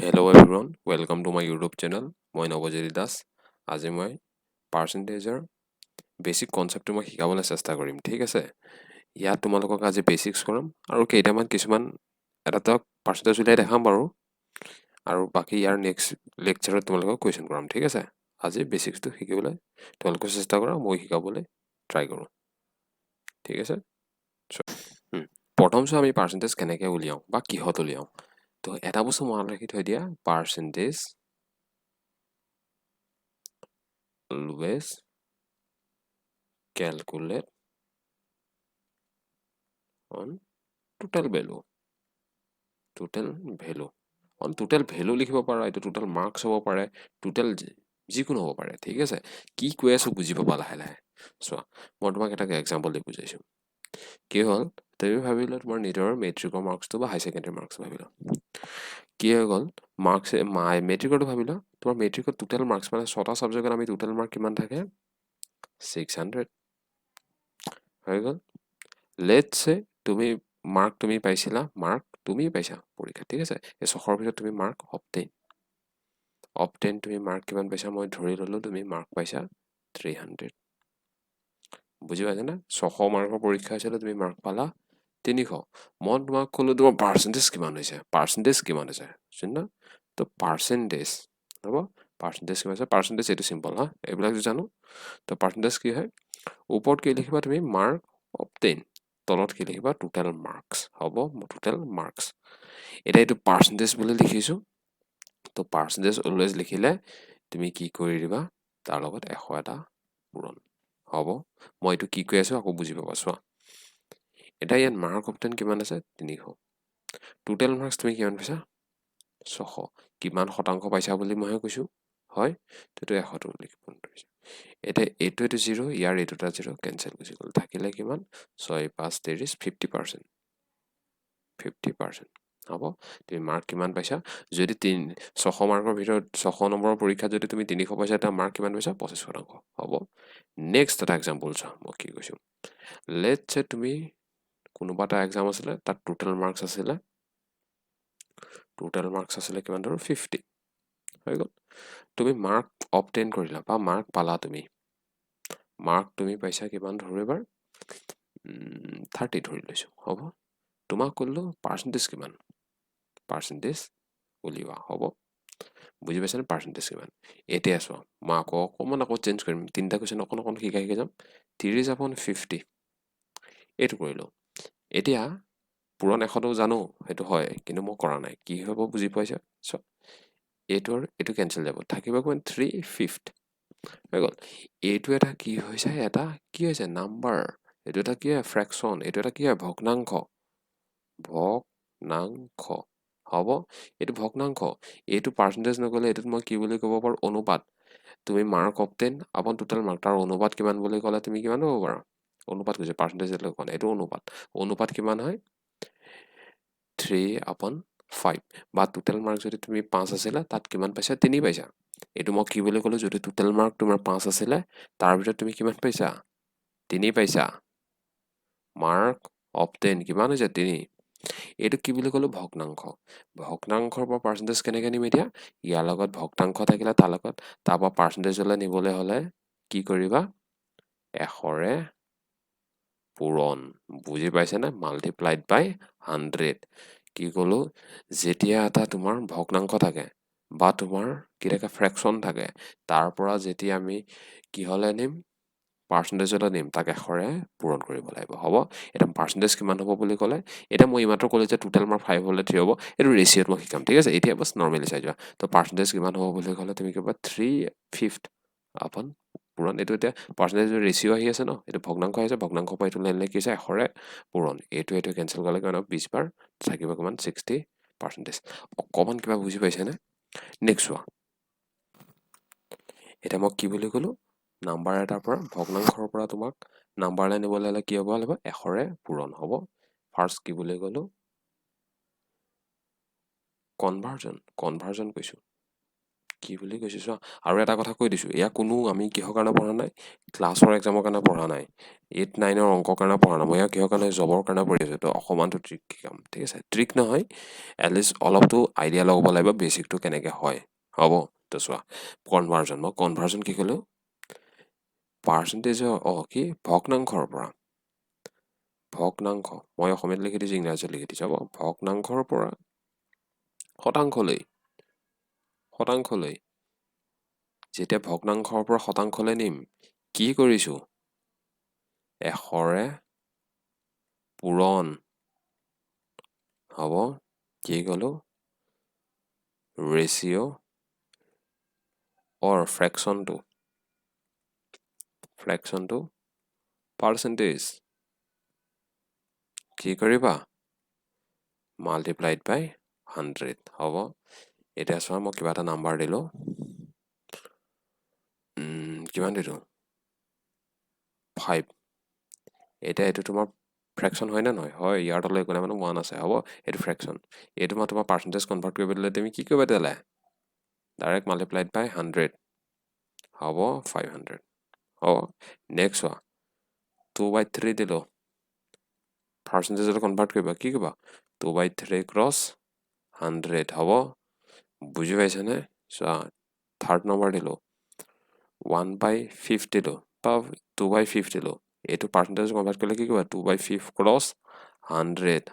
Hello everyone, welcome to my YouTube channel. মই নৱজ্যোতি দাস। আজি মই পাৰ্চেণ্টেজৰ বেছিক কনচেপ্টটো মই শিকাবলৈ চেষ্টা কৰিম, ঠিক আছে? ইয়াত তোমালোকক আজি বেছিক্স কৰাম আৰু কিছুমান এটা পাৰ্চেণ্টেজ উলিয়াই দেখাম বাৰু, আৰু বাকী ইয়াৰ নেক্সট লেকচাৰত তোমালোকক কুৱেশ্যন কৰাম, ঠিক আছে? আজি বেছিক্সটো শিকিবলৈ তোমালোকে চেষ্টা কৰা, মই শিকাবলৈ ট্ৰাই কৰোঁ, ঠিক আছে? প্ৰথম আমি পাৰ্চেণ্টেজ কেনেকৈ উলিয়াওঁ বা কিহত উলিয়াওঁ। তো এটা বস্তু মনত ৰাখি থৈ দিয়া, percentage always calculate on total value on total value লিখিব পাৰা, এইটো total marks হ'ব পাৰে, total যিকোনো হ'ব পাৰে, ঠিক আছে? কি কৈ আছো বুজি পাবা লাহে লাহে। চোৱা, মই তোমাক এটা এক্সাম্পল দি বুজাইছো। কি হ'ল, তুমি ভাবিলা তোমাৰ নিজৰ মেট্ৰিকৰ মাৰ্কছটো বা হাই ছেকেণ্ডেৰী মাৰ্কছ ভাবিলা। কি হৈ গ'ল, মাৰ্কছ মেট্ৰিকৰটো ভাবিলা, তোমাৰ মেট্ৰিকত টোটেল মাৰ্কছ মানে 6টা ছাবজেক্টত আমি টোটেল মাৰ্ক কিমান থাকে, 600 হৈ গ'ল। লেটছ সে তুমি মাৰ্ক তুমি পাইছিলা, পৰীক্ষা, ঠিক আছে? এই 600ৰ ভিতৰত তুমি মাৰ্ক অপটেন তুমি মাৰ্ক কিমান পাইছা, মই ধৰি ল'লো তুমি মাৰ্ক পাইছা 300। বুজি পাইছা না? 600 মাৰ্কৰ পৰীক্ষা হৈছিলে, তুমি মাৰ্ক পালা 300। মই তোমাক ক'লো তোমাৰ পাৰ্চেণ্টেজ কিমান হৈছে, শুনা? তো পাৰ্চেণ্টেজ হ'ব, পাৰ্চেণ্টেজ কিমান হৈছে, পাৰ্চেণ্টেজ এইটো চিম্পল হা, এইবিলাক জানো। তো পাৰ্চেণ্টেজ কি হয়, ওপৰত কি লিখিবা তুমি, মাৰ্ক অপটেন, তলত কি লিখিবা, টোটেল মাৰ্কছ হ'ব, টোটেল মাৰ্কছ। এতিয়া এইটো পাৰ্চেণ্টেজ বুলি লিখিছোঁ, তো পাৰ্চেণ্টেজ অলৱেজ লিখিলে তুমি কি কৰি দিবা, তাৰ লগত 100 এটা পূৰণ হ'ব। মই এইটো কি কৈ আছোঁ আকৌ বুজি পাবা। চোৱা, এতিয়া ইয়াত মাৰ্ক অপটেন কিমান আছে, 300। টোটেল মাৰ্কছ তুমি কিমান পাইছা, 600। কিমান শতাংশ পাইছা বুলি মইহে কৈছোঁ, হয়? সেইটো 100টো লিখিব ধৰিছোঁ। এতিয়া এইটো 0, ইয়াৰ এই দুটা 0 কেঞ্চেল গুচি গ'ল, থাকিলে কিমান, 6 5 30 50%। হ'ব। তুমি মাৰ্ক কিমান পাইছা, যদি 600 মাৰ্কৰ ভিতৰত 600 নম্বৰৰ পৰীক্ষাত যদি তুমি 300 পাইছা, এটা মাৰ্ক কিমান পাইছা, 25%। হ'ব। নেক্সট এটা এক্সাম্পল চোৱা, মই কি কৈছোঁ। লেটছ সে তুমি কোনোবা এটা এক্সাম আছিলে, তাত টোটেল মাৰ্কছ আছিলে কিমান ধৰ 50 হৈ গ'ল। তুমি মাৰ্ক অপটেন কৰিলা বা মাৰ্ক পালা, মাৰ্ক তুমি পাইছা কিমান ধৰো এবাৰ 30 ধৰি লৈছোঁ, হ'ব। তোমাক ক'লো পাৰ্চেণ্টেজ কিমান, পাৰ্চেণ্টেজ উলিওৱা, হ'ব। বুজি পাইছানে পাৰ্চেণ্টেজ কিমান? এতিয়া চোৱা, মই আকৌ চেঞ্জ কৰিম, 3টা কুৱেশ্যন অকণ শিকাই যাম। 30/50 এইটো কৰিলোঁ। এতিয়া পূৰণ 100টো জানো, সেইটো হয়, কিন্তু মই কৰা নাই, কি হ'ব বুজি পাইছা? চোৱা, এইটো কেঞ্চেল যাব, থাকিব কিমান, 3/5 হৈ গ'ল। এইটো এটা কি হৈছে, নাম্বাৰ, এইটো এটা কি হয়, ফ্ৰেকশ্যন, এইটো এটা কি হয়, ভগ্নাংশ, হ'ব। এইটো ভগ্নাংশ, এইটো পাৰ্চেণ্টেজ নগ'লে এইটোত মই কি বুলি ক'ব পাৰোঁ, অনুপাত। তুমি মাৰ্ক অপটেন আপন টোটেল মাৰ্ক, তাৰ অনুপাত কিমান বুলি ক'লে তুমি কিমান হ'ব পাৰা, অনুপাত কৈছে, পাৰ্চেণ্টেজ এইটো অনুপাত কিমান হয়, 3/5। বা টোটেল মাৰ্ক যদি তুমি 5 আছিলে, তাত কিমান পাইছা, 3 পাইছা। এইটো মই কি বুলি ক'লো, যদি টোটেল মাৰ্ক তোমাৰ 5 আছিলে, তাৰ ভিতৰত তুমি কিমান পাইছা, 3 পাইছা। মাৰ্ক অপটেন কিমান হৈছে, 3। এইটো কি বুলি ক'লো, ভগ্নাংশৰ পৰা পাৰ্চেণ্টেজ কেনেকৈ নিম, এতিয়া ইয়াৰ লগত ভগ্নাংশ থাকিলে তাৰ লগত, তাৰ পৰা পাৰ্চেণ্টেজলৈ নিবলৈ হ'লে কি কৰিবা, 100ৰে পূৰণ। বুজি পাইছেনে? মাল্টিপ্লাইড বাই 100। কি ক'লো, যেতিয়া এটা তোমাৰ ভগ্নাংশ থাকে বা তোমাৰ কি থাকে, ফ্ৰেকশ্যন থাকে, তাৰ পৰা যেতিয়া আমি কিহলৈ নিম, পাৰ্চেণ্টেজলৈ নিম, তাক 100ৰে পূৰণ কৰিব লাগিব, হ'ব। এতিয়া পাৰ্চেণ্টেজ কিমান হ'ব বুলি ক'লে, এতিয়া মই এইমাত্ৰ ক'লো যে টোটেল মাৰ্ক 5 হ'লে 3 হ'ব, এইটো ৰেচিঅ'ত মই শিকাম, ঠিক আছে? এতিয়া বাছ নৰ্মেলি চাই যোৱা। তো পাৰ্চেণ্টেজ কিমান হ'ব বুলি ক'লে তুমি কিবা 3/5 আপন পূৰণ। এইটো এতিয়া পাৰ্চেণ্টেজ ৰেচিঅ' আহি আছে ন, এইটো ভগ্নাংশ আহিছে, ভগ্নাংশ পৰা এইটো লাইন কি হৈছে, 100ৰে পূৰণ। এইটো কেঞ্চেল কৰিলে কিমান হ'ব, 20 বাৰ থাকিব কিমান, 60%। অকণমান কিবা বুজি পাইছেনে? নেক্সট চোৱা, এতিয়া মই কি বুলি ক'লো, নাম্বাৰ এটাৰ পৰা ভগ্নাংশৰ পৰা তোমাক নাম্বাৰলৈ নিবলৈ হ'লে কি হ'ব লাগিব, 100ৰে পূৰণ, হ'ব। ফাৰ্ষ্ট কি বুলি ক'লো, কনভাৰ্জন কৈছোঁ। কি বুলি কৈছো চোৱা আৰু এটা কথা কৈ দিছো এয়া কোনো আমি কিহৰ কাৰণে পঢ়া নাই ক্লাছৰ এক্সামৰ কাৰণে পঢ়া নাই 8 9ৰ অংকৰ কাৰণে পঢ়া নাই মই ইয়াক কিহৰ কাৰণে জবৰ কাৰণে পঢ়ি আছো তো অকমানটো ট্ৰিক শিকাম ঠিক আছে ট্ৰিক নহয় এটলিষ্ট অলপটো আইডিয়া লগাব লাগিব বেসিকটো কেনেকে হয় হ'ব তো চোৱা কনভাৰ্জন মই কনভাৰ্জন কি ক'লো পাৰ্চেন্টেজ কি ভগ্নাংশৰ পৰা ভগ্নাংশ মই অসমীয়াত লিখি দিছো ইংৰাজীত লিখি দিছো হ'ব ভগ্নাংশৰ পৰা শতাংশলৈ যেতিয়া ভগ্নাংশৰ পৰা শতাংশলৈ নিম কি কৰিছো এশৰে পূৰণ হ'ব কি ক'লো ৰেচিঅ অৰ ফ্ৰেকশ্যনটো পাৰ্চেন্টেজ কি কৰিবা মাল্টিপ্লাইড বাই 100 হ'ব এতিয়া চোৱা মই কিবা এটা নাম্বাৰ দিলো কিমান দিলো 5 এটা এইটো তোমাৰ ফ্ৰেকশ্যন হয় না নহয় হয় ইয়াৰ তলে একো নাই মানে 1 আছে হ'ব এইটো ফ্ৰেকশ্যন এইটো মই তোমাৰ পাৰ্চেন্টেজ কনভাৰ্ট কৰিব দিলে তুমি কি কৰিবা তেলে ডাইৰেক্ট মাল্টিপ্লাইড বাই 100 হ'ব 500 হ'ব নেক্সট চোৱা 2/3 দিলো পাৰ্চেন্টেজত কনভাৰ্ট কৰিবা কি কৰিবা 2/3 ক্ৰছ 100 হ'ব বুজি পাইছানে চোৱা থাৰ্ড নম্বৰ দিলো 1/5 দিলো বা 2/5 দিলো এইটো পাৰ্চেন্টেজ কনভাৰ্ট কৰিলে কি কৰিবা 2/5 ক্ৰছ 100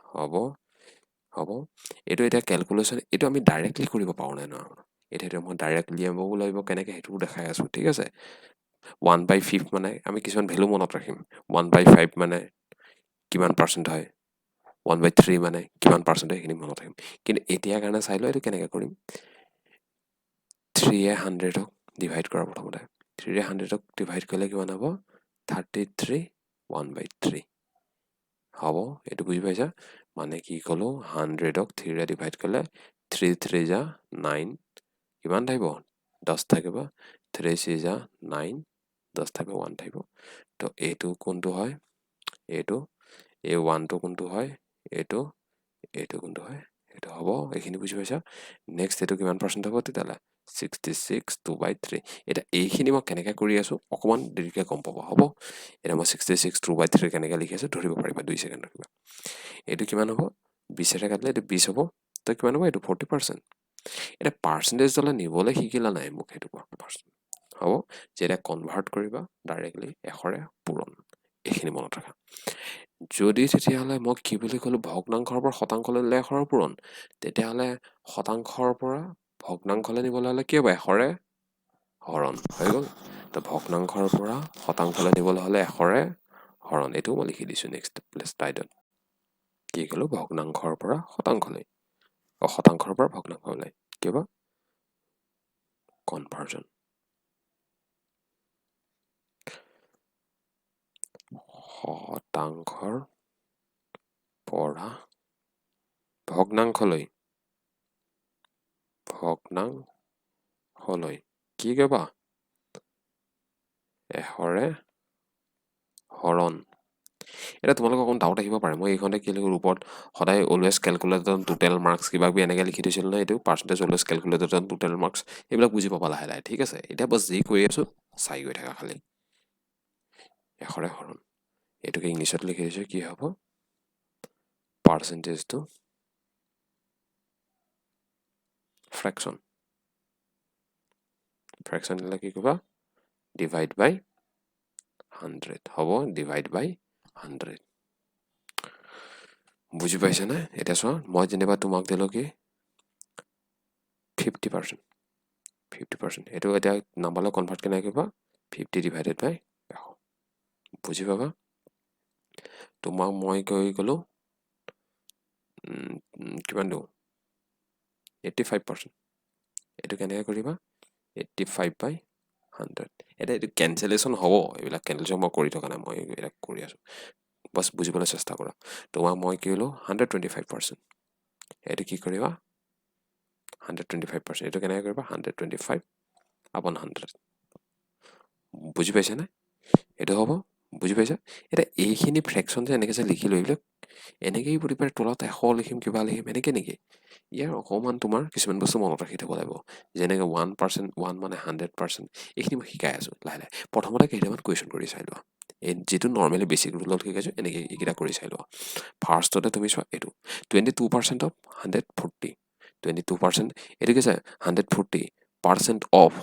হ'ব এইটো এতিয়া ক্যালকুলেশন এইটো আমি ডাইৰেক্টলি কৰিব পাৰো না না এটা মই ডাইৰেক্টলি আনিব লাগিব কেনেকৈ হেতু দেখাই আছো ঠিক আছে 1/5 মানে আমি কিছুমান ভ্যালু মনত ৰাখিম 1/5 মানে কিমান পাৰ্চেন্ট হয় 1/3 মানে কিমান পাৰ্চেন্ট হয় এইখিনি মনত ৰাখিম কিন্তু এতিয়া কাৰণে চাই লও এইটো কেনেকৈ কৰিম 3 এ 100ক ডিভাইড কৰা প্ৰথমতে 3 এ 100ক ডিভাইড কৰিলে কিমান হ'ব 33 1/3 হ'ব এইটো বুজি পাইছা মানে কি ক'লো 100ক 3 ৰে ডিভাইড কৰিলে 3 3 যা 9 কিমান থাকিব 10 থাকিব 3 6 যা 9 10 থাকিব 1 থাকিব তো এইটো কোনটো হয় এইটো এই 1 টো কোনটো হয় এইটো কোনটো হয় এইটো হ'ব এইখিনি বুজি পাইছা নেক্সট এইটো কিমান পাৰ্চেন্ট হ'ব তেতিয়ালে 66 2/3 এটা এইখিনি মই কেনেকৈ কৰি আছো অকমান দেৰিকে গম পাব হ'ব এটা মই 66 2/3 কেনেকৈ লিখি আছো ধৰিব পাৰিবা 2 সেকেন্ড ৰখিবা এইটো কিমান হ'ব 20 ৰে কাটিলে এইটো 20 হ'ব তো কিমান হ'ব এইটো 40% এটা পাৰ্চেন্টেজ দলে নিবলৈ শিকিলা নাই মোক সেইটো হ'ব যেটা কনভাৰ্ট কৰিবা ডাইৰেক্টলি এশৰে পূৰণ এইখিনি মনত ৰাখা যদি তেতিয়াহলে মই কি বুলি ক'লো ভগ্নাংশৰ পৰা শতাংশলৈ নিলে এশৰে পূৰণ তেতিয়াহলে শতাংশৰ পৰা ভগ্নাংশলৈ নিবলৈ হলে কি হ'ব এশৰে হৰণ হৈ গ'ল তো ভগ্নাংশৰ পৰা শতাংশলৈ নিবলৈ হলে এশৰে হৰণ এইটো মই লিখি দিছো নেক্সট স্লাইডত কি ক'লো ভগ্নাংশৰ পৰা শতাংশলৈ শতাংশৰ পৰা ভগ্নাংশলৈ কি হ'ব কনভাৰ্জন শতাংশৰ পৰা ভগ্নাংশলৈ কি কৰিবা এশৰে হৰণ এটা তোমালোকৰ অকণ ডাউট আহিব পাৰে মই এইখনতে কি লিখো ওপৰত সদায় অলৱেজ ক্যালকুলেটৰ টোটেল মাৰ্কস কিবা কিবি এনেকৈ লিখি দিছিল না এইটো percentage always calculator total marks এইবিলাক বুজি পাবা লাহে লাহে ঠিক আছে এতিয়া বস যি কৈ আছো চাই গৈ থাকা খালি এশৰে হৰণ এইটোকে ইংলিছত লিখি দিছো কি হ'ব পাৰ্চেন্টেজটো ফ্ৰেকশ্যন দিলে কি কৰিবা ডিভাইড বাই 100 হ'ব ডিভাইড বাই 100 বুজি পাইছে না এটা চোৱা মই যেনিবা তোমাক দিলো কি 50% এইটো এতিয়া নাম্বাৰলৈ কনভাৰ্ট কেনেকৈ কৰিবা 50 ডিভাইডেড বাই 100 বুজি পাবা তোমাক মই কৈ গলো কিমান দিওঁ 85% এইটো কেনেকৈ কৰিবা 85 বাই 100 এটা এইটো কেনচেলেশ্যন হ'ব এইবিলাক কেনচেলেশ্যন মই কৰি থকা নাই মই এইবিলাক কৰি আছো বস বুজিবলৈ চেষ্টা কৰা তোমাক মই কি ক'লো 125% এইটো কি কৰিবা 125% এইটো কেনেকৈ কৰিবা 125 upon 100 বুজি পাইছে না এইটো হ'ব বুজি পাইছা এটা এইখিনি ফ্ৰেকশন যে এনেকৈ যে লিখিলোঁ এইবিলাক এনেকেই বুলি পাই তলত 100 লিখিম কিবা লিখিম এনেকৈ নেকি ইয়াৰ অকণমান তোমাৰ কিছুমান বস্তু মনত ৰাখি থ'ব লাগিব যেনেকৈ 1% 1 মানে 100% এইখিনি মই শিকাই আছোঁ লাহে লাহে প্ৰথমতে কেইটামান কুৱেশ্যন কৰি চাই লোৱা এই যিটো নৰ্মেলি বেছিক ৰুলত শিকাইছোঁ এনেকৈ এইকেইটা কৰি চাই লোৱা ফাৰ্ষ্টতে তুমি চোৱা এইটো 22% অফ 140 22% এইটো কি আছে 140% অফ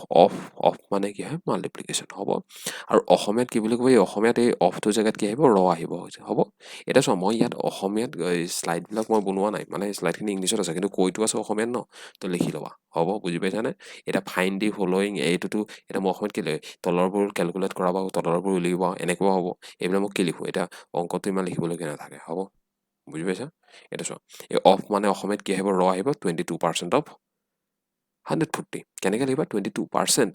মানে কি হয় মাল্টিপ্লিকেশ্যন হ'ব আৰু অসমীয়াত কি বুলি ক'ব এই অসমীয়াত এই অফটোৰ জেগাত কি আহিব ৰ আহিব হ'ব এটা চোৱা মই ইয়াত অসমীয়াত শ্লাইডবিলাক মই বনোৱা নাই মানে শ্লাইডখিনি ইংলিছত আছে কিন্তু কৈতো আছে অসমীয়াত ন তো লিখি ল'বা হ'ব বুজি পাইছানে এতিয়া ফাইন দি ফল'য়িং এইটোতো এতিয়া মই অসমীয়াত কি লাগে তলৰবোৰ কেলকুলেট কৰাবা তলৰবোৰ উলিয়াব এনেকুৱা হ'ব এইবিলাক মই কি লিখোঁ এতিয়া অংকটো ইমান লিখিবলগীয়া নাথাকে হ'ব বুজি পাইছা এইটো চোৱা এই অফ মানে অসমীয়াত কি আহিব ৰ আহিব 22% অফ 140 কেনেকৈ লিখিবা 22%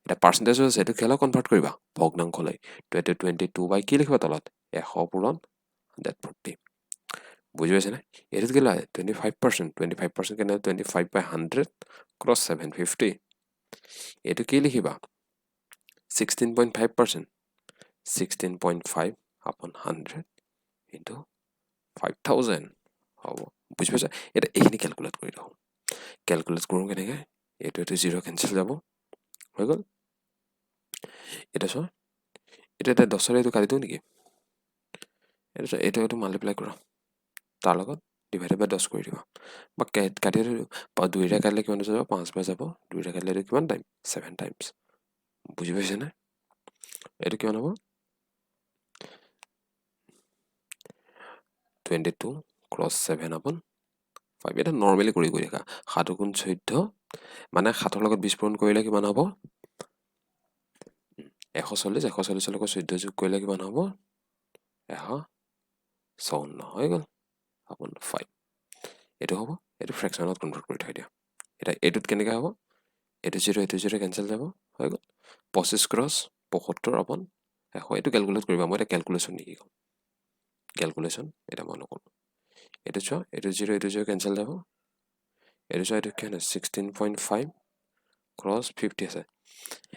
এটা পাৰ্চেণ্টেজ আছে এইটো কেলৈ কনভাৰ্ট কৰিবা ভগ্নাংশলৈ 22 বাই কি লিখিবা তলত 100 পূৰণ 140 বুজি পাইছেনে এইটোত কি লাগে 25% কেনে 25 বাই 100 ক্ৰছ 750 এইটো কি লিখিবা 16.5% 16.5 আপন 100 ইনটু 5000 হ'ব বুজি পাইছা এতিয়া এইখিনি কেলকুলেট কৰি লওঁ কেলকুলেট কৰোঁ কেনেকৈ এইটো 0 কেঞ্চেল যাব হৈ গ'ল এতিয়া চোৱা এতিয়া 10ৰে এইটো কাটি দিওঁ নেকি এইটো মাল্টিপ্লাই কৰা তাৰ লগত ডিভাইডেড বাই 10 কৰি দিবা বা কাটি 2ৰে কাটিলে কিমান যাব 5 বাই যাব 2ৰে কাটিলে এইটো কিমান টাইম 7 টাইমছ বুজি পাইছেনে এইটো কিমান হ'ব 22 ক্ৰছ 7 আপন 5 এটা নৰ্মেলি কৰি থাকা 7 গুণ 14 মানে 7ৰ লগত 20 পূৰণ কৰিলে কিমান হ'ব 140 140ৰ লগত 14 যোগ কৰিলে কিমান হ'ব 154 হৈ গ'ল আপন 5 এইটো হ'ব এইটো ফ্ৰেকশ্যনত কনভাৰ্ট কৰি থৈ দিয়া এতিয়া এইটোত কেনেকৈ হ'ব এইটো 0 কেঞ্চেল যাব হৈ গ'ল 25 ক্ৰছ 75 আপন 100 এইটো কেলকুলেট কৰিবা মই এতিয়া কেলকুলেশ্যন নেকি ক'ম কেলকুলেশ্যন এটা মই নকৰোঁ এইটো চোৱা এইটো 0 কেঞ্চেল যাব এইটো চোৱা এইটো কিমান 16.5 ক্ৰছ 50 আছে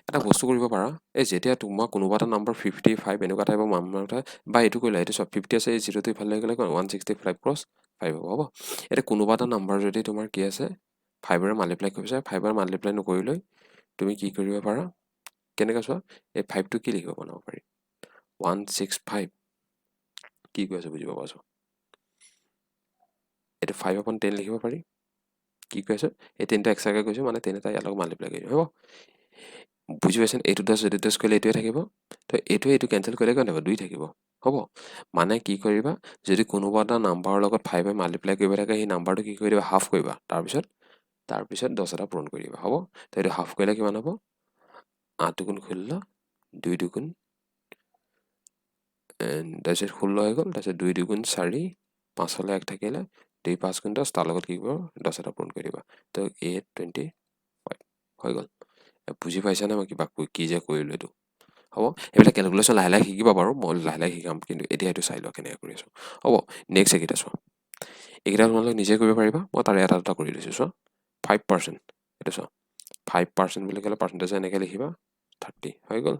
এটা বস্তু কৰিব পাৰা এই যেতিয়া তোমাৰ কোনোবা এটা নাম্বাৰ 55 এনেকুৱা টাইপৰ নাম্বাৰ এটা বা এইটো কৰিলা এইটো চব 50 আছে এই 0টো ইফালে গ'লে 165 ক্ৰছ 5 হ'ব এতিয়া কোনোবা এটা নাম্বাৰ যদি তোমাৰ কি আছে 5ৰে মাল্টিপ্লাই কৰিব বিচাৰে 5ৰে মাল্টিপ্লাই নকৰিলৈ তুমি কি কৰিব পাৰা কেনেকৈ চোৱা এই 5টো কি লিখিব বনাব পাৰি 165 কি কৈ আছে বুজি পাবা চোৱা এইটো 5 আপন 10 লিখিব পাৰি কি কৈ আছে এই 10টা এক্সট্ৰাকৈ কৈছোঁ মানে 10 এটা ইয়াৰ লগত মাল্টিপ্লাই কৰি হ'ব বুজি পাইছেন এইটো 10 কৰিলে এইটোৱে থাকিব তো এইটো কেঞ্চেল কৰিলে কিমান থাকিব 2 থাকিব হ'ব মানে কি কৰিবা যদি কোনোবা এটা নাম্বাৰৰ লগত 5ৰে মাল্টিপ্লাই কৰিব থাকে সেই নাম্বাৰটো কি কৰি দিবা হাফ কৰিবা তাৰপিছত 10 এটা পূৰণ কৰি দিবা হ'ব তো এইটো হাফ কৰিলে কিমান হ'ব 8 দুগুণ 16 2 দুগুণ তাৰপিছত 16 হৈ গ'ল তাৰপিছত 2 দুগুণ 4 5লৈ 1 থাকিলে 2 5 গুণ 10 তাৰ লগত কি কৰিব 10 এটা পূৰণ কৰি দিবা তো 825 হৈ গ'ল বুজি পাইছানে মই কিবা কি যে কৰিলোঁ এইটো হ'ব এইবিলাক কেলকুলেশ্যন লাহে লাহে শিকিবা বাৰু মই লাহে লাহে শিকাম কিন্তু এতিয়া এইটো চাই লোৱা কেনেকৈ কৰি আছোঁ হ'ব নেক্সট এইকেইটা চোৱা এইকেইটা তোমালোকে নিজে কৰিব পাৰিবা মই তাৰে এটা কৰি লৈছোঁ চোৱা 5% এইটো চোৱা 5% বুলি ক'লে পাৰ্চেণ্টেজ এনেকৈ লিখিবা 30 হৈ গ'ল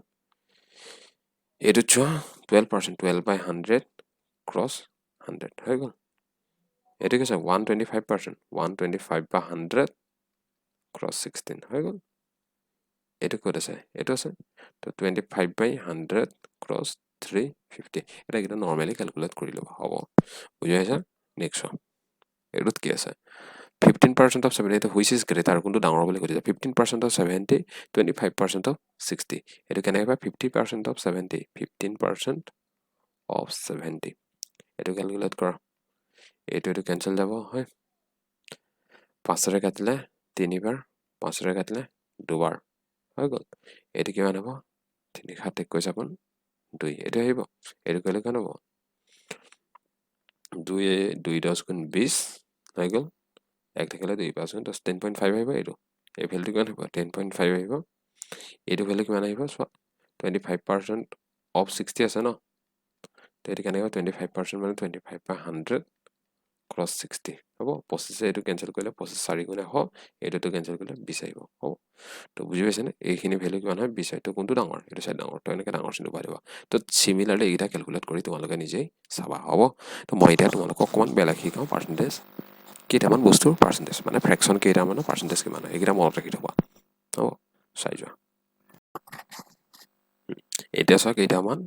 এইটোত চোৱা 12% 12 বাই 100 ক্ৰছ 100 হৈ গ'ল এইটো কি চোৱা 125% 125 বাই 100 ক্ৰছ 16 হৈ গ'ল এইটো ক'ত আছে এইটো আছে তো 25 বাই 100 ক্ৰছ 350 এটা নৰ্মেলি কেলকুলেট কৰি ল'বা হ'ব বুজি পাইছা নেক্সট চোৱা এইটোত কি আছে 15% অফ 70 হুইচ ইজ গ্ৰেটাৰ কোনটো ডাঙৰ বুলি কৈছে 15% অফ 70 25% অফ 60 এইটো কেনেকৈ পায় 50% অফ 70 15% অফ 70 এইটো কেলকুলেট কৰা এইটো কেঞ্চেল যাব হয় 5ৰে কাটিলে 3বাৰ 5ৰে কাটিলে 2বাৰ হৈ গ'ল এইটো কিমান হ'ব 3 7 21 আপন 2 এইটো আহিব এইটো কৰিলে কিমান হ'ব 2 10 গুণ 20 হৈ গ'ল 1 থাকিলে 2 5 গুণ 10 10.5 আহিব এইটো এই ভেলুটো কিমান আহিব 10.5 আহিব এইটো ভেলু কিমান আহিব চোৱা 25% অফ 60 আছে ন তো এইটো কেনেকৈ 25% মানে 25 বাই 100 ক্ৰছ 60 হ'ব 25 এইটো কেনসেল কৰিলে 25 4 গুণে 100 এইটো কেনসেল কৰিলে 20 আহিব হ'ব তো বুজি পাইছেনে এইখিনি ভ্যালু কিমান হয় 20 তো কোনটো ডাঙৰ এইটো সাইড ডাঙৰ তো এনেকৈ ডাঙৰ চিনটো পাই দিবা তো সিমিলাৰলি এইটা ক্যালকুলেট কৰি তোমালোকে নিজেই চাবা হ'ব তো মই এতিয়া তোমালোকক অকমান বেলেগ শিকাও পাৰ্চেন্টেজ কেইটামান বস্তুৰ পাৰ্চেন্টেজ মানে ফ্ৰেকশন কেইটামানৰ পাৰ্চেন্টেজ কিমান হয় এইকেইটা মনত ৰাখি থবা হ'ব চাই যোৱা এতিয়া চাওক কেইটামান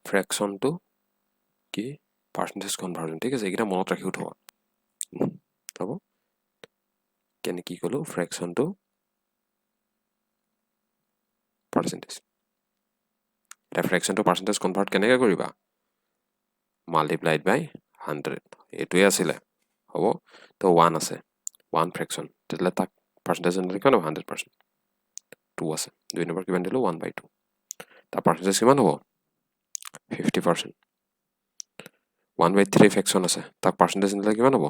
ফ্ৰেকশনটো কি পাৰ্চেন্টেজ কনভাৰ্জন ঠিক আছে এইকেইটা মনত ৰাখি থবা হ'ব কেনে কি কলো ফ্ৰেকশনটো পাৰ্চেন্টেজ এটা ফ্ৰেকশনটো পাৰ্চেন্টেজ কনভাৰ্ট কেনেকৈ কৰিবা মাল্টিপ্লাইড বাই 100 এইটোৱে আছিলে হ'ব তো 1 আছে 1 ফ্ৰেকশন তেতিয়ালে তাক পাৰ্চেন্টেজ এনে কিমান হ'ব 100% 2 আছে 2 নম্বৰ কিমান দিলো 1/2 তাৰ পাৰ্চেন্টেজ কিমান হ'ব 50% 1/3 ফ্ৰেকশন আছে তাক পাৰ্চেন্টেজ এনে কিমান হ'ব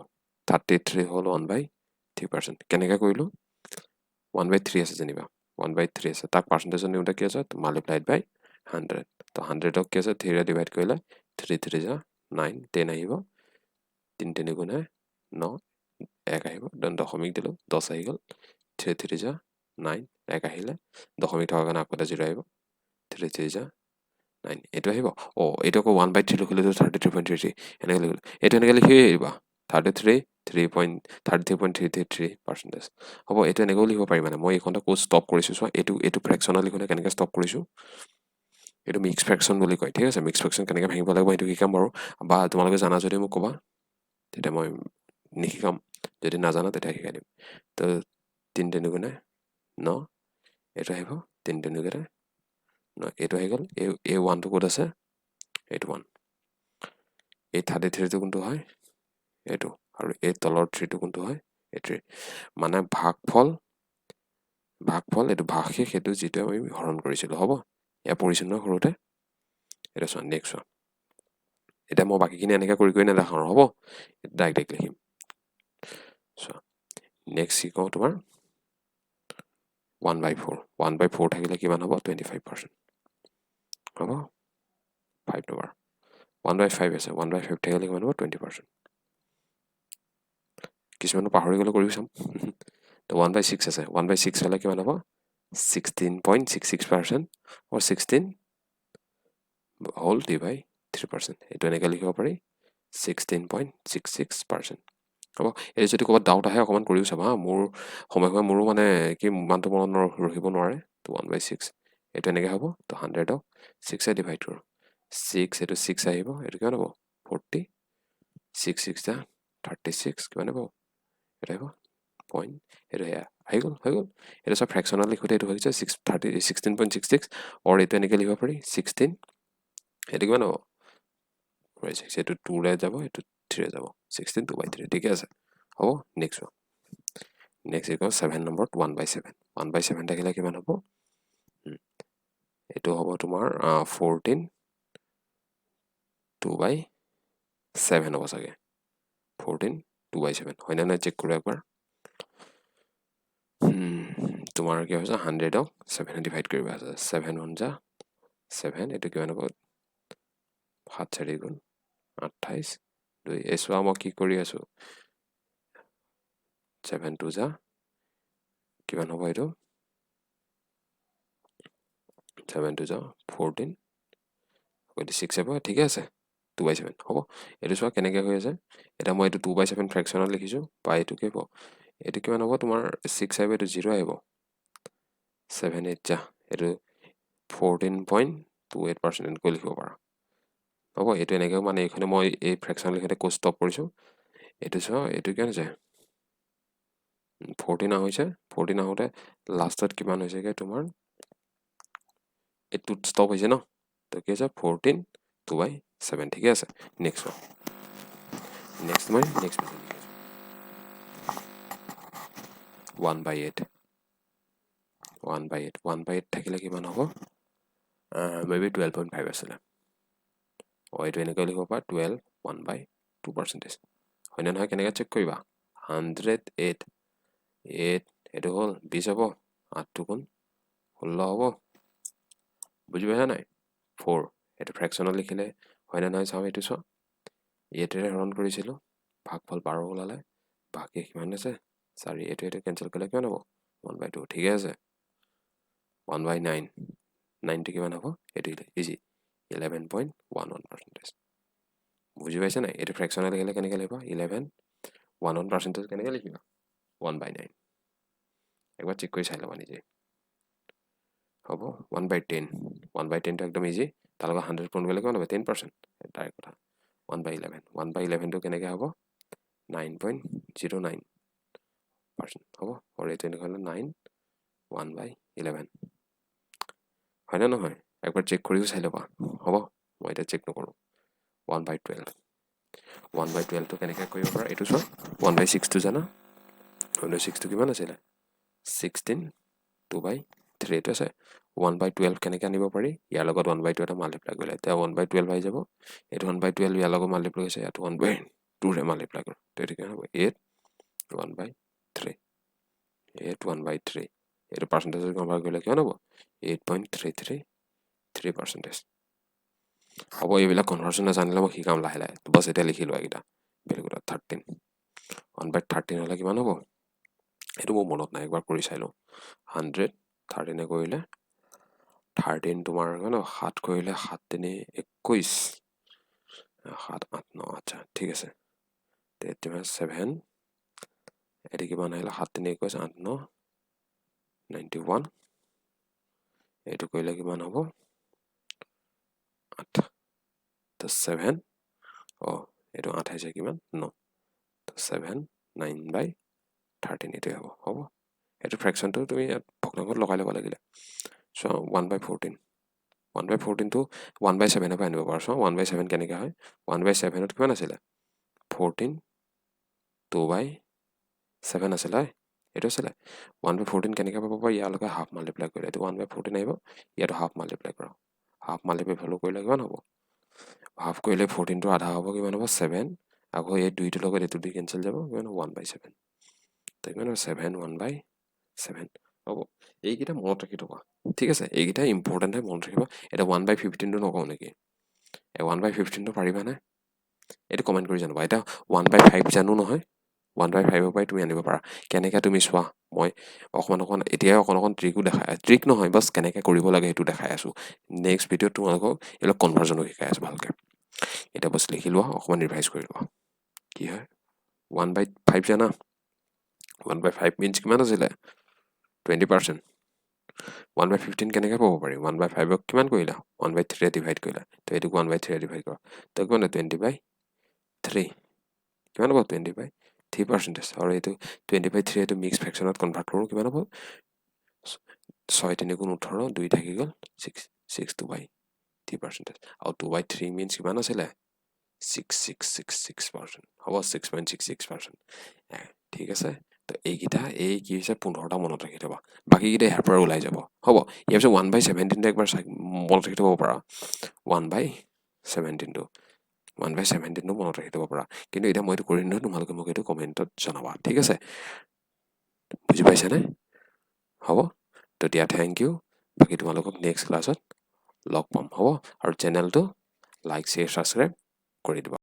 33 হ'ল 1/3% কেনেকৈ কৰিলো 1/3 আছে যেনিবা 1/3 আছে তাক পাৰ্চেন্টেজ নিউটা কি আছে মাল্টিপ্লাইড বাই 100 তো 100 ক কি আছে 3 ৰে ডিভাইড কৰিলে 3 3 যা 9 10 আহিব 3 3 গুণে 9 1 আহিব দশমিক দিলো 10 আহি গল 3 3 যা 9 1 আহিলে দশমিক থকাৰ কাৰণে আকৌ 0 আহিব 3 3 যা 9 এইটো আহিব ও এইটো আকৌ 1/3 লিখিলে 33.33 এনেকৈ লিখিলো এইটো এনেকৈ লিখি আহিবা 33.33% হ'ব এইটো এনেকৈ লিখিব পাৰি মানে মই এইখনটা কোড ষ্টপ কৰিছো সো এইটো ফ্ৰেকশনাল লিখোনে কেনেকৈ ষ্টপ কৰিছো এইটো মিক্স ফ্ৰেকশন বুলি কয় ঠিক আছে মিক্স ফ্ৰেকশন কেনেকৈ ভাঙিব লাগিব এইটো শিকাম বাৰু বা তোমালোকে জানা যদি মোক ক'বা তেতিয়া মই নিশিকাম যদি নাজানা তেতিয়া শিকাই দিম তো 3 3 গুণে 9 এইটো আহিব 3 3 গুণে 9 এইটো আহি গ'ল এই 1 টো ক'ত আছে এইটো 1 এই 33 টো কোনটো হয় এইটো আৰু এই তলৰ 3 টো কোনটো হয় এই 3 মানে ভাগফল এইটো ভাগশেষ সেইটো যেটো আমি হৰণ কৰিছিলো হ'ব ইয়া পৰিচিন্ন সৰুতে এটা চোৱা নেক্সট চোৱা এটা মই বাকিখিনি এনেকৈ কৰি নেদেখাও হ'ব ডাইৰেক্ট লিখিম চোৱা নেক্সট কি কওঁ তোমাৰ 1/4 থাকিলে কিমান হ'ব 25% হ'ব 5 নম্বৰ 1/5 আছে 1/5 থাকিলে কিমান হ'ব 20% কিছুমানে পাহৰি গ'লে কৰি চাম তো 1/6 আছে 1/6 হ'লে কিমান হ'ব 16.66% or 16 whole divided by 3% এইটো এনেকৈ লিখিব পাৰি 16.66% হ'ব এই যদি ক'ৰবাত ডাউট আহে অকমান কৰিও চাবা মোৰ সময় মোৰো মানে কি মানটো মনত ৰখিব নোৱাৰে তো 1/6 এইটো এনেকৈ হ'ব তো 100 ক 6 এ ডিভাইড কৰো 6 এইটো 6 আহিব এইটো কিমান হ'ব 40 6 6 যা 36 কিমান হ'ব এটা আহিব পইণ্ট এইটো আহি গ'ল হৈ গ'ল এইটো সব ফ্ৰেকশনাল লিখোতে এইটো হৈছে 16.66 or এইটো এনেকৈ লিখিব পাৰি 16 এইটো কিমান হ'ব এইটো 2 ৰে যাব এইটো 3 ৰে যাব 16 2/3 ঠিক আছে হ'ব নেক্সট নেক্সট ইকুৱেল 7 নম্বৰত 1/7 1/7 থাকিলে কিমান হ'ব এইটো হ'ব তোমাৰ 14 2/7 হ'ব চাগে 14 2/7 হয় না নাই চেক কৰো একবাৰ তোমাৰ কি হৈছে 100 ক 7 ডিভাইড কৰিবা 7 1 যা 7 এইটো কিমান হ'ব 7 4 গুণ 28 2 এই চোৱা মই কি কৰি আছো 7 2 যা কিমান হ'ব এইটো 7 2 যা 14 26 হ'ব ঠিক আছে 2/7 হ'ব এইটো চোৱা কেনেকৈ হৈ আছে এটা মই এইটো 2/7 ফ্ৰেকশনাল লিখিছো বা এইটো কি হ'ব এইটো কিমান হ'ব তোমাৰ 6 আহিব এইটো 0 আহিব 7 8 যা এইটো 14.28% এনেকৈ লিখিব পাৰা হ'ব এইটো এনেকৈ মানে এইখনে মই এই ফ্ৰেকশনাল লিখোতে কোড ষ্টপ কৰিছো এইটো চোৱা এইটো কিমান হৈছে 14 হৈছে 14 আহোতে লাষ্টত কিমান হৈছেগে তোমাৰ এইটো ষ্টপ হৈছে ন তো কি আছে 14 2/7 ঠিক আছে নেক্সট মই নেক্সট 1/8 1/8 থাকিলে কিমান হ'ব মেবি 12.5 আছিলে এইটো এনেকৈ লিখিব পাৰা 12 1/2% হয় না নহয় কেনেকৈ চেক কৰিবা 108 এইটো হ'ল 20 হ'ব 8 গুণ 16 হ'ব বুজি পাইছা নাই 4 এইটো ফ্ৰেকশনাল লিখিলে হয় না নহয় চাওঁ এইটো চোৱা 8 ৰে হৰণ কৰিছিলো ভাগফল 12 ওলালে বাকি কিমান আছে 4 এটো কেনসেল কৰিলে কিমান হ'ব 1/2 ঠিক আছে 1/9 9 টো কিমান হ'ব এটো ইজি 11.11% বুজি পাইছা নাই এটো ফ্ৰেকশনাল লিখিলে কেনেকৈ লিখিবা 11 কেনেকৈ লিখিবা 1/9 একবাৰ চেক কৰি চাই ল'বা নিজে হ'ব 1/10 1/10 টো একদম ইজি তাৰ লগত 100 পূৰণ কৰিলে কিমান হ'ব 10% ডাইৰেক্ট কথা 1/11 1/11 টো কেনেকৈ হ'ব 9.09% হ'ব আৰু এইটো এনেকৈ হ'লে 9 1/11 হয় না নহয় একবাৰ চেক কৰিও চাই ল'বা হ'ব মই এটা চেক নকৰোঁ 1/12 1/12 টো কেনেকৈ কৰিব পাৰা এইটো চোৱা 1/6 টো জানা 1/6 টো কিমান আছিলে 16 2/3 টো আছে 1/12 কেনেকৈ আনিব পাৰি ইয়াৰ লগত 1/2 এটা মাল্টিপ্লাই কৰিলে এতিয়া 1/12 আহি যাব এইটো 1/12 ইয়াৰ লগত মাল্টিপ্লাই হৈছে ইয়াত 1/2 ৰে মাল্টিপ্লাই কৰোঁ তেতিয়া কিমান হ'ব 8 1/3 8 1/3 এইটো পাৰ্চেণ্টেজত কনভাৰ্ট কৰিলে কিমান হ'ব 8.333% হ'ব এইবিলাক কনভাৰ্চন নাজানিলে মই শিকাম লাহে লাহে বছ এতিয়া লিখি লোৱা এইকেইটা বেলেগ 13 1/13 হ'লে কিমান হ'ব এইটো মোৰ মনত নাই একবাৰ কৰি চাই লওঁ 100 13 কৰিলে 13 তোমাৰ ন 7 কৰিলে 7 3 21 7 8 9 আচ্ছা ঠিক আছে তেতিয়া 7 এটি কিমান আহিলে 7 3 21 8 9 91 এইটো কৰিলে কিমান হ'ব 8 তো 7 এইটো 8 আহিছে কিমান 9 তো 7 9/13 এইটোৱে হ'ব এইটো ফ্ৰেকশ্যনটো তুমি ভগ্নাংশত লগাই ল'ব লাগিলে চ' 1/14 1/14 টো 1/7 পৰা আনিব পাৰোঁ চ' 1/7 কেনেকৈ হয় 1/7 কিমান আছিলে 14 2/7 আছিলে এইটো আছিলে 1/14 কেনেকৈ পাব পাৰি ইয়াৰ লগত হাফ মাল্টিপ্লাই কৰিলে এইটো 1/14 আহিব ইয়াতো হাফ মাল্টিপ্লাই কৰা হাফ মাল্টিপ্লাই ভেলু কৰিলে কিমান হ'ব হাফ কৰিলে 14 টো আধা হ'ব কিমান হ'ব 7 আকৌ এই 2 টোৰ লগত এইটো 2 কেনসেল যাব কিমান 1/7 তো কিমান 7 1/7 হ'ব এইকেইটা মনত ৰাখি থবা ঠিক আছে এইকেইটা ইম্পৰ্টেণ্ট হয় মনত ৰাখিবা এটা 1/15 টো নকওঁ নেকি 1/15 টো পাৰিবানে এইটো কমেণ্ট কৰি জানিবা এটা 1/5 জানো নহয় 1/5 পৰাই তুমি আনিব পাৰা কেনেকৈ তুমি চোৱা মই অকণমান এতিয়াই অকণ ট্ৰিকো দেখাই ট্ৰিক নহয় বাছ কেনেকৈ কৰিব লাগে সেইটো দেখাই আছোঁ নেক্সট ভিডিঅ'ত তোমালোকক এইবিলাক কনভাৰ্জনো শিকাই আছোঁ ভালকৈ এটা বস্তু লিখি লোৱা অকণমান ৰিভাইজ কৰি লোৱা কি হয় 1/5 জানা 1/5 মিনছ কিমান আছিলে 20% 1/15 কেনেকৈ পাব পাৰি 1/5 কিমান কৰিলা 1/3 ডিভাইড কৰিলা তো এইটোক 1/3 ডিভাইড কৰা তো কিমান 20/3 কিমান হ'ব 20/3% আৰু এইটো 20/3 এইটো মিক্স ফ্ৰেকশ্যনত কনভাৰ্ট কৰোঁ কিমান হ'ব 6 3 গুণ 18 2 থাকি গ'ল 6 2/3% আৰু 2/3 মিনছ কিমান আছিলে 6666% হ'ব 6.66% ঠিক আছে তো এইকেইটা কি হৈছে 15টা মনত ৰাখি থবা বাকীকেইটা ইয়াৰ পৰা ওলাই যাব হ'ব ইয়াৰ পিছত 1/17 টো একবাৰ মনত ৰাখি থ'ব পাৰা 1/17 টো 1/17 টো মনত ৰাখি থ'ব পাৰা কিন্তু এতিয়া মই এইটো কৰিম নহয় তোমালোকে মোক এইটো কমেণ্টত জনাবা ঠিক আছে বুজি পাইছানে হ'ব তেতিয়া থেংক ইউ বাকী তোমালোকক নেক্সট ক্লাছত লগ পাম হ'ব আৰু চেনেলটো লাইক শ্বেয়াৰ ছাবস্ক্ৰাইব কৰি দিবা